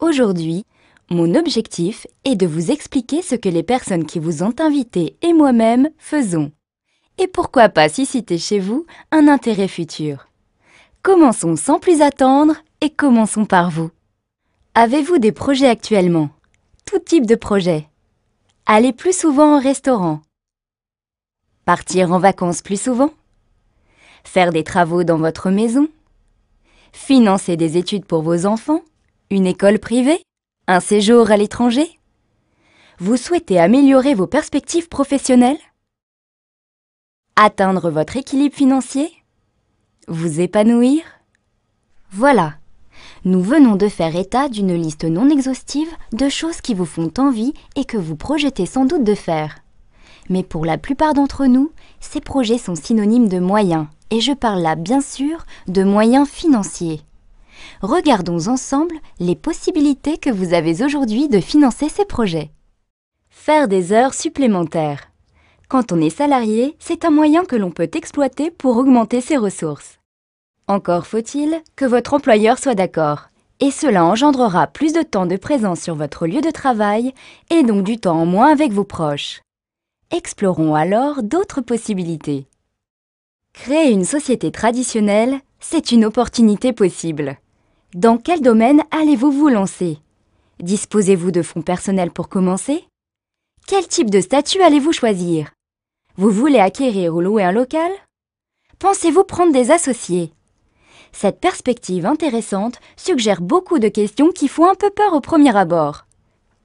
Aujourd'hui, mon objectif est de vous expliquer ce que les personnes qui vous ont invité et moi-même faisons. Et pourquoi pas susciter chez vous un intérêt futur. Commençons sans plus attendre et commençons par vous. Avez-vous des projets actuellement? Tout type de projet. Aller plus souvent au restaurant. Partir en vacances plus souvent. Faire des travaux dans votre maison. Financer des études pour vos enfants. Une école privée. Un séjour à l'étranger. Vous souhaitez améliorer vos perspectives professionnelles? Atteindre votre équilibre financier? Vous épanouir? Voilà, nous venons de faire état d'une liste non exhaustive de choses qui vous font envie et que vous projetez sans doute de faire. Mais pour la plupart d'entre nous, ces projets sont synonymes de moyens, et je parle là bien sûr de moyens financiers. Regardons ensemble les possibilités que vous avez aujourd'hui de financer ces projets. Faire des heures supplémentaires. Quand on est salarié, c'est un moyen que l'on peut exploiter pour augmenter ses ressources. Encore faut-il que votre employeur soit d'accord, et cela engendrera plus de temps de présence sur votre lieu de travail et donc du temps en moins avec vos proches. Explorons alors d'autres possibilités. Créer une société traditionnelle, c'est une opportunité possible. Dans quel domaine allez-vous vous lancer? Disposez-vous de fonds personnels pour commencer? Quel type de statut allez-vous choisir? Vous voulez acquérir ou louer un local? Pensez-vous prendre des associés? Cette perspective intéressante suggère beaucoup de questions qui font un peu peur au premier abord.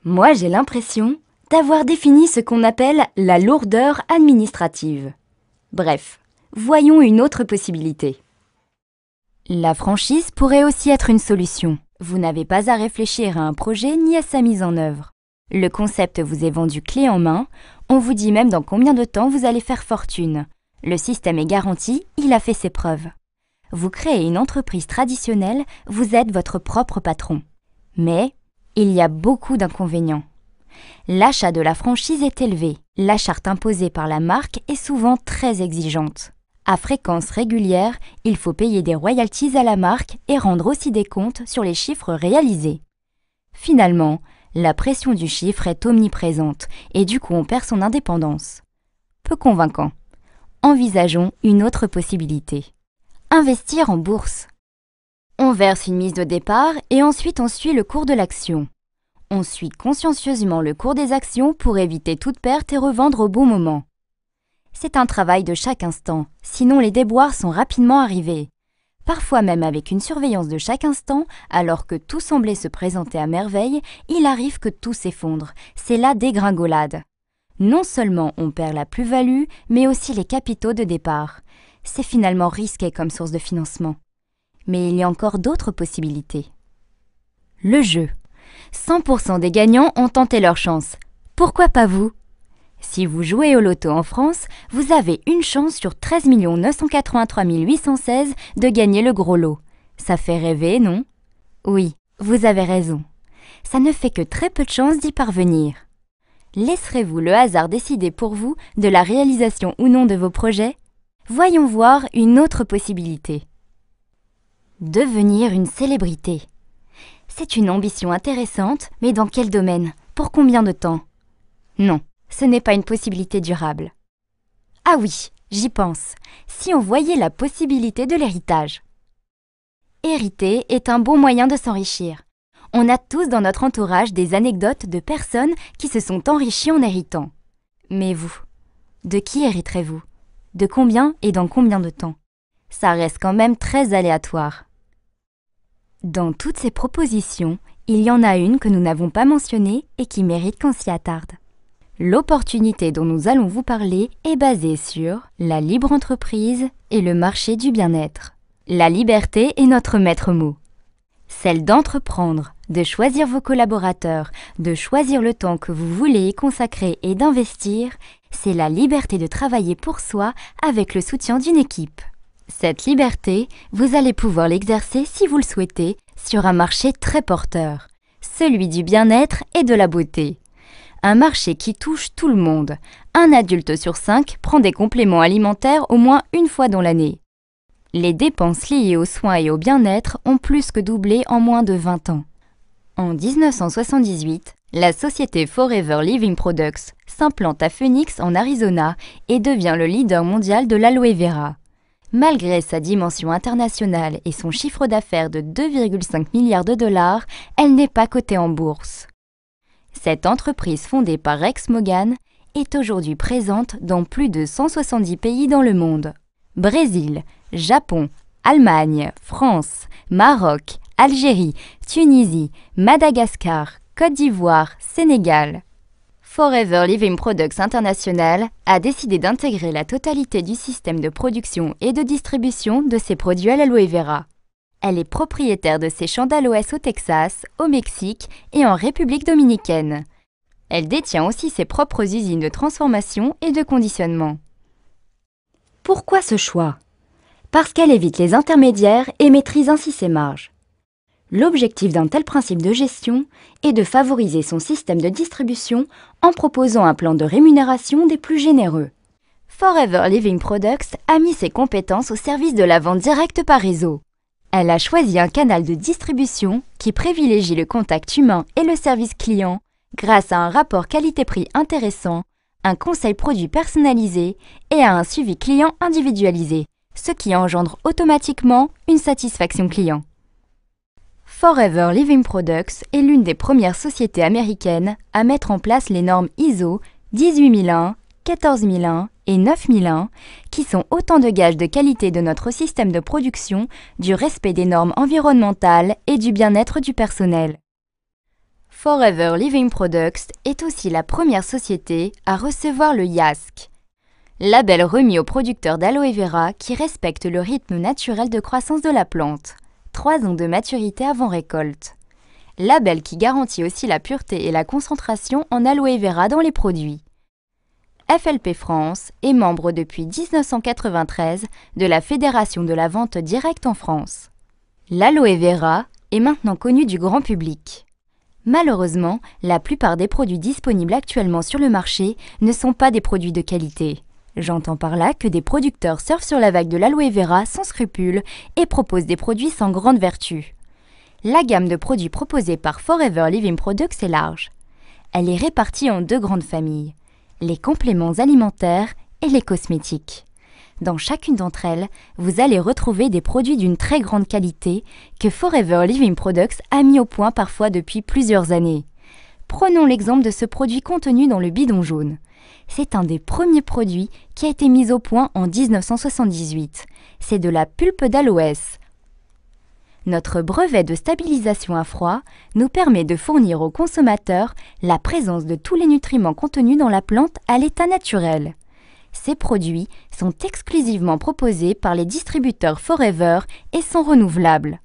Moi, j'ai l'impression d'avoir défini ce qu'on appelle la lourdeur administrative. Bref, voyons une autre possibilité. La franchise pourrait aussi être une solution. Vous n'avez pas à réfléchir à un projet ni à sa mise en œuvre. Le concept vous est vendu clé en main, on vous dit même dans combien de temps vous allez faire fortune. Le système est garanti, il a fait ses preuves. Vous créez une entreprise traditionnelle, vous êtes votre propre patron. Mais il y a beaucoup d'inconvénients. L'achat de la franchise est élevé. La charte imposée par la marque est souvent très exigeante. À fréquence régulière, il faut payer des royalties à la marque et rendre aussi des comptes sur les chiffres réalisés. Finalement, la pression du chiffre est omniprésente et du coup on perd son indépendance. Peu convaincant. Envisageons une autre possibilité. Investir en bourse. On verse une mise de départ et ensuite on suit le cours de l'action. On suit consciencieusement le cours des actions pour éviter toute perte et revendre au bon moment. C'est un travail de chaque instant, sinon les déboires sont rapidement arrivés. Parfois même avec une surveillance de chaque instant, alors que tout semblait se présenter à merveille, il arrive que tout s'effondre. C'est la dégringolade. Non seulement on perd la plus-value, mais aussi les capitaux de départ. C'est finalement risqué comme source de financement. Mais il y a encore d'autres possibilités. Le jeu. 100% des gagnants ont tenté leur chance. Pourquoi pas vous? Si vous jouez au loto en France, vous avez une chance sur 13 983 816 de gagner le gros lot. Ça fait rêver, non? Oui, vous avez raison. Ça ne fait que très peu de chances d'y parvenir. Laisserez-vous le hasard décider pour vous de la réalisation ou non de vos projets? Voyons voir une autre possibilité. Devenir une célébrité. C'est une ambition intéressante, mais dans quel domaine? Pour combien de temps? Non. Ce n'est pas une possibilité durable. Ah oui, j'y pense. Si on voyait la possibilité de l'héritage. Hériter est un bon moyen de s'enrichir. On a tous dans notre entourage des anecdotes de personnes qui se sont enrichies en héritant. Mais vous, de qui hériterez-vous? De combien et dans combien de temps? Ça reste quand même très aléatoire. Dans toutes ces propositions, il y en a une que nous n'avons pas mentionnée et qui mérite qu'on s'y attarde. L'opportunité dont nous allons vous parler est basée sur la libre entreprise et le marché du bien-être. La liberté est notre maître mot. Celle d'entreprendre, de choisir vos collaborateurs, de choisir le temps que vous voulez y consacrer et d'investir, c'est la liberté de travailler pour soi avec le soutien d'une équipe. Cette liberté, vous allez pouvoir l'exercer si vous le souhaitez sur un marché très porteur, celui du bien-être et de la beauté. Un marché qui touche tout le monde. Un adulte sur 5 prend des compléments alimentaires au moins une fois dans l'année. Les dépenses liées aux soins et au bien-être ont plus que doublé en moins de 20 ans. En 1978, la société Forever Living Products s'implante à Phoenix en Arizona et devient le leader mondial de l'aloe vera. Malgré sa dimension internationale et son chiffre d'affaires de 2,5 milliards de dollars, elle n'est pas cotée en bourse. Cette entreprise fondée par Rex Morgan est aujourd'hui présente dans plus de 170 pays dans le monde. Brésil, Japon, Allemagne, France, Maroc, Algérie, Tunisie, Madagascar, Côte d'Ivoire, Sénégal. Forever Living Products International a décidé d'intégrer la totalité du système de production et de distribution de ses produits à l'aloe vera. Elle est propriétaire de ses champs d'aloès au Texas, au Mexique et en République dominicaine. Elle détient aussi ses propres usines de transformation et de conditionnement. Pourquoi ce choix? Parce qu'elle évite les intermédiaires et maîtrise ainsi ses marges. L'objectif d'un tel principe de gestion est de favoriser son système de distribution en proposant un plan de rémunération des plus généreux. Forever Living Products a mis ses compétences au service de la vente directe par réseau. Elle a choisi un canal de distribution qui privilégie le contact humain et le service client grâce à un rapport qualité-prix intéressant, un conseil produit personnalisé et à un suivi client individualisé, ce qui engendre automatiquement une satisfaction client. Forever Living Products est l'une des premières sociétés américaines à mettre en place les normes ISO 18001, 14001 et 9001, qui sont autant de gages de qualité de notre système de production, du respect des normes environnementales et du bien-être du personnel. Forever Living Products est aussi la première société à recevoir le YASC, label remis aux producteurs d'aloe vera qui respecte le rythme naturel de croissance de la plante. 3 ans de maturité avant récolte. Label qui garantit aussi la pureté et la concentration en aloe vera dans les produits. FLP France est membre depuis 1993 de la Fédération de la vente directe en France. L'aloe vera est maintenant connu du grand public. Malheureusement, la plupart des produits disponibles actuellement sur le marché ne sont pas des produits de qualité. J'entends par là que des producteurs surfent sur la vague de l'aloe vera sans scrupules et proposent des produits sans grande vertu. La gamme de produits proposée par Forever Living Products est large. Elle est répartie en 2 grandes familles, les compléments alimentaires et les cosmétiques. Dans chacune d'entre elles, vous allez retrouver des produits d'une très grande qualité que Forever Living Products a mis au point parfois depuis plusieurs années. Prenons l'exemple de ce produit contenu dans le bidon jaune. C'est un des premiers produits qui a été mis au point en 1978. C'est de la pulpe d'aloès. Notre brevet de stabilisation à froid nous permet de fournir aux consommateurs la présence de tous les nutriments contenus dans la plante à l'état naturel. Ces produits sont exclusivement proposés par les distributeurs Forever et sont renouvelables.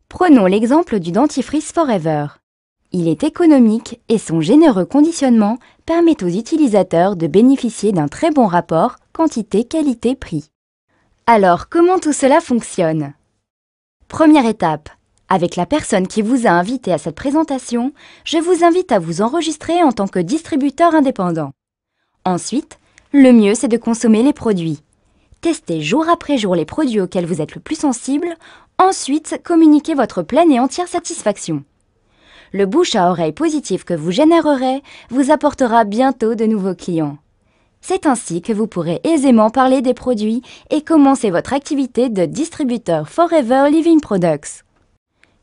Prenons l'exemple du dentifrice Forever. Il est économique et son généreux conditionnement permet aux utilisateurs de bénéficier d'un très bon rapport quantité-qualité-prix. Alors, comment tout cela fonctionne? Première étape. Avec la personne qui vous a invité à cette présentation, je vous invite à vous enregistrer en tant que distributeur indépendant. Ensuite, le mieux c'est de consommer les produits. Testez jour après jour les produits auxquels vous êtes le plus sensible. Ensuite, communiquez votre pleine et entière satisfaction. Le bouche à oreille positif que vous générerez vous apportera bientôt de nouveaux clients. C'est ainsi que vous pourrez aisément parler des produits et commencer votre activité de distributeur Forever Living Products.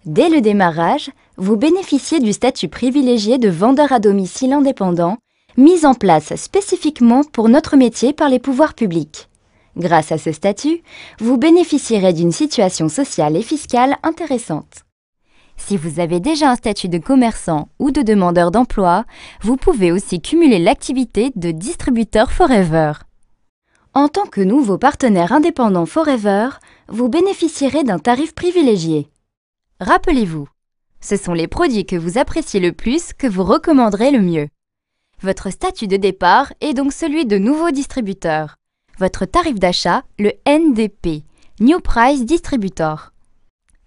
Dès le démarrage, vous bénéficiez du statut privilégié de vendeur à domicile indépendant, mis en place spécifiquement pour notre métier par les pouvoirs publics. Grâce à ce statut, vous bénéficierez d'une situation sociale et fiscale intéressante. Si vous avez déjà un statut de commerçant ou de demandeur d'emploi, vous pouvez aussi cumuler l'activité de distributeur Forever. En tant que nouveau partenaire indépendant Forever, vous bénéficierez d'un tarif privilégié. Rappelez-vous, ce sont les produits que vous appréciez le plus que vous recommanderez le mieux. Votre statut de départ est donc celui de nouveau distributeur. Votre tarif d'achat, le NDP, New Price Distributor.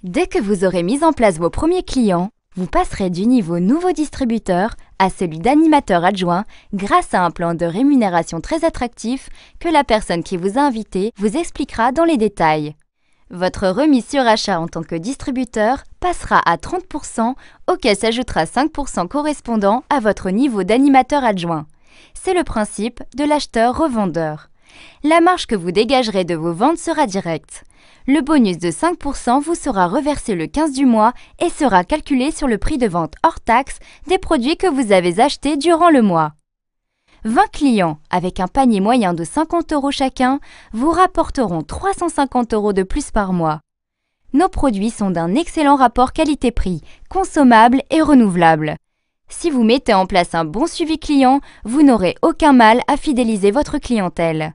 Dès que vous aurez mis en place vos premiers clients, vous passerez du niveau nouveau distributeur à celui d'animateur adjoint grâce à un plan de rémunération très attractif que la personne qui vous a invité vous expliquera dans les détails. Votre remise sur achat en tant que distributeur passera à 30%, auquel s'ajoutera 5% correspondant à votre niveau d'animateur adjoint. C'est le principe de l'acheteur-revendeur. La marge que vous dégagerez de vos ventes sera directe. Le bonus de 5% vous sera reversé le 15 du mois et sera calculé sur le prix de vente hors taxe des produits que vous avez achetés durant le mois. 20 clients avec un panier moyen de 50 € chacun vous rapporteront 350 € de plus par mois. Nos produits sont d'un excellent rapport qualité-prix, consommables et renouvelables. Si vous mettez en place un bon suivi client, vous n'aurez aucun mal à fidéliser votre clientèle.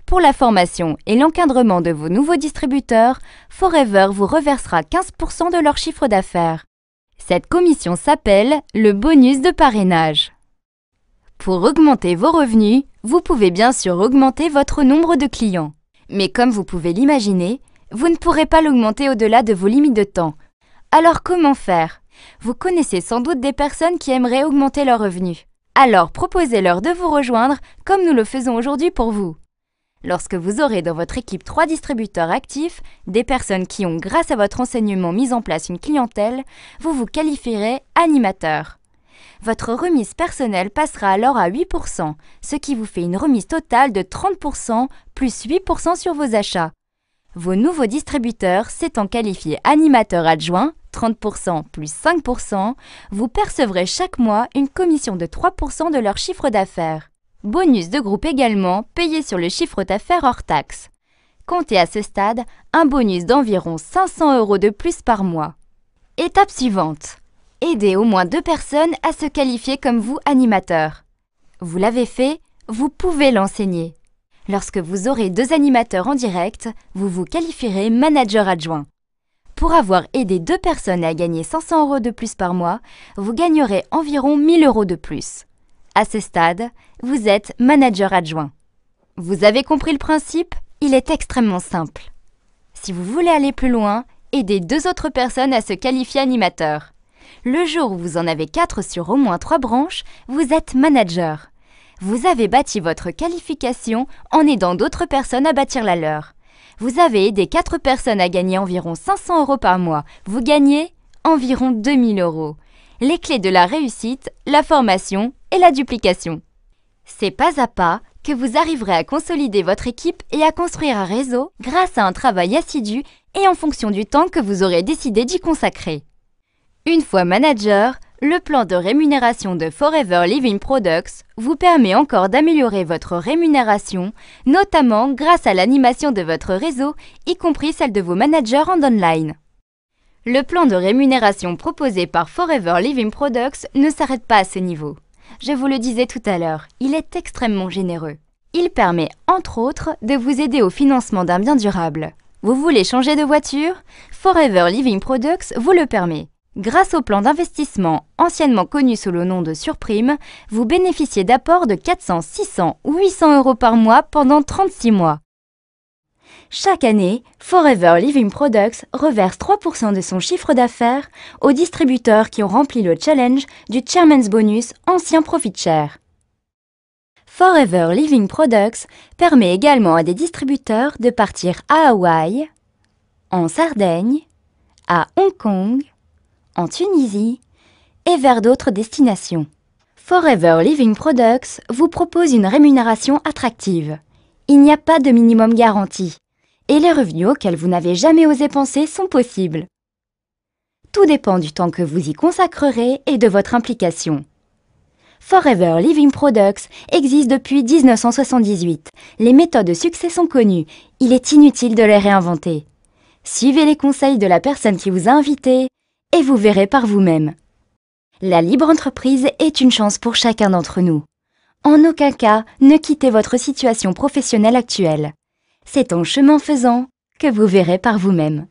Pour la formation et l'encadrement de vos nouveaux distributeurs, Forever vous reversera 15% de leur chiffre d'affaires. Cette commission s'appelle le bonus de parrainage. Pour augmenter vos revenus, vous pouvez bien sûr augmenter votre nombre de clients. Mais comme vous pouvez l'imaginer, vous ne pourrez pas l'augmenter au-delà de vos limites de temps. Alors comment faire? Vous connaissez sans doute des personnes qui aimeraient augmenter leurs revenus. Alors proposez-leur de vous rejoindre comme nous le faisons aujourd'hui pour vous. Lorsque vous aurez dans votre équipe 3 distributeurs actifs, des personnes qui ont grâce à votre enseignement mis en place une clientèle, vous vous qualifierez animateur. Votre remise personnelle passera alors à 8%, ce qui vous fait une remise totale de 30% plus 8% sur vos achats. Vos nouveaux distributeurs s'étant qualifiés animateurs adjoints, 30% plus 5%, vous percevrez chaque mois une commission de 3% de leur chiffre d'affaires. Bonus de groupe également payé sur le chiffre d'affaires hors taxe. Comptez à ce stade un bonus d'environ 500 € de plus par mois. Étape suivante. Aidez au moins 2 personnes à se qualifier comme vous animateurs. Vous l'avez fait, vous pouvez l'enseigner. Lorsque vous aurez 2 animateurs en direct, vous vous qualifierez manager adjoint. Pour avoir aidé 2 personnes à gagner 500 € de plus par mois, vous gagnerez environ 1000 € de plus. À ce stade, vous êtes manager adjoint. Vous avez compris le principe? Il est extrêmement simple. Si vous voulez aller plus loin, aidez 2 autres personnes à se qualifier animateur. Le jour où vous en avez 4 sur au moins 3 branches, vous êtes manager. Vous avez bâti votre qualification en aidant d'autres personnes à bâtir la leur. Vous avez aidé 4 personnes à gagner environ 500 € par mois. Vous gagnez environ 2000 €. Les clés de la réussite, la formation et la duplication. C'est pas à pas que vous arriverez à consolider votre équipe et à construire un réseau grâce à un travail assidu et en fonction du temps que vous aurez décidé d'y consacrer. Une fois manager, le plan de rémunération de Forever Living Products vous permet encore d'améliorer votre rémunération, notamment grâce à l'animation de votre réseau, y compris celle de vos managers en online. Le plan de rémunération proposé par Forever Living Products ne s'arrête pas à ce niveau. Je vous le disais tout à l'heure, il est extrêmement généreux. Il permet, entre autres, de vous aider au financement d'un bien durable. Vous voulez changer de voiture? Forever Living Products vous le permet. Grâce au plan d'investissement, anciennement connu sous le nom de surprime, vous bénéficiez d'apports de 400, 600 ou 800 € par mois pendant 36 mois. Chaque année, Forever Living Products reverse 3% de son chiffre d'affaires aux distributeurs qui ont rempli le challenge du Chairman's Bonus ancien Profit Share. Forever Living Products permet également à des distributeurs de partir à Hawaï, en Sardaigne, à Hong Kong, en Tunisie et vers d'autres destinations. Forever Living Products vous propose une rémunération attractive. Il n'y a pas de minimum garanti et les revenus auxquels vous n'avez jamais osé penser sont possibles. Tout dépend du temps que vous y consacrerez et de votre implication. Forever Living Products existe depuis 1978. Les méthodes de succès sont connues. Il est inutile de les réinventer. Suivez les conseils de la personne qui vous a invité et vous verrez par vous-même. La libre entreprise est une chance pour chacun d'entre nous. En aucun cas, ne quittez votre situation professionnelle actuelle. C'est en chemin faisant que vous verrez par vous-même.